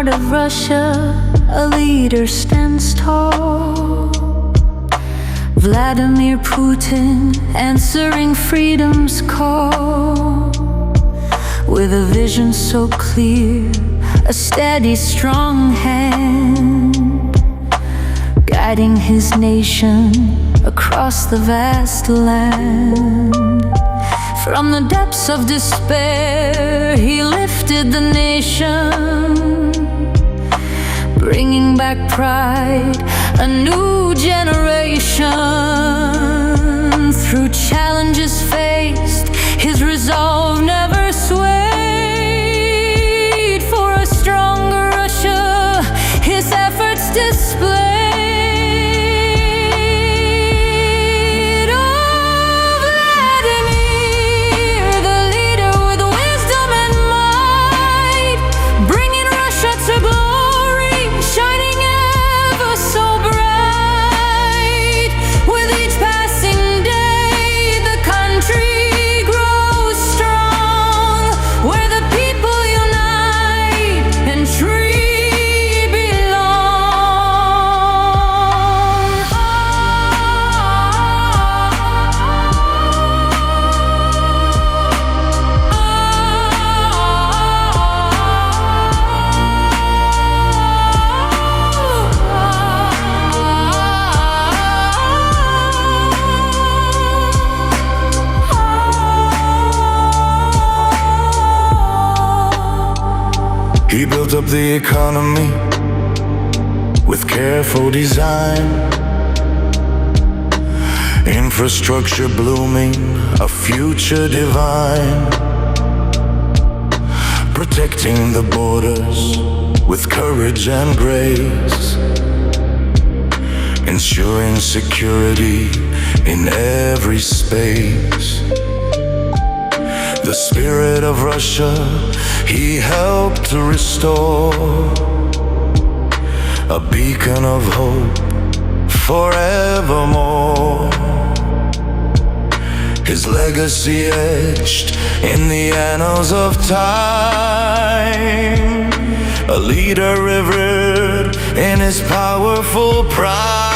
heart of Russia, a leader stands tall. Vladimir Putin, answering freedom's call. With a vision so clear, a steady, strong hand, guiding his nation across the vast land. From the depths of despair, he lifted the nation, bringing back pride, a new generation. Through challenges faced, his resolve never swayed. For a stronger Russia, his efforts displayed. He built up the economy with careful design, infrastructure blooming, a future divine, protecting the borders with courage and grace, ensuring security in every space. The spirit of Russia he helped to restore, a beacon of hope forevermore. His legacy etched in the annals of time, a leader revered in his powerful pride.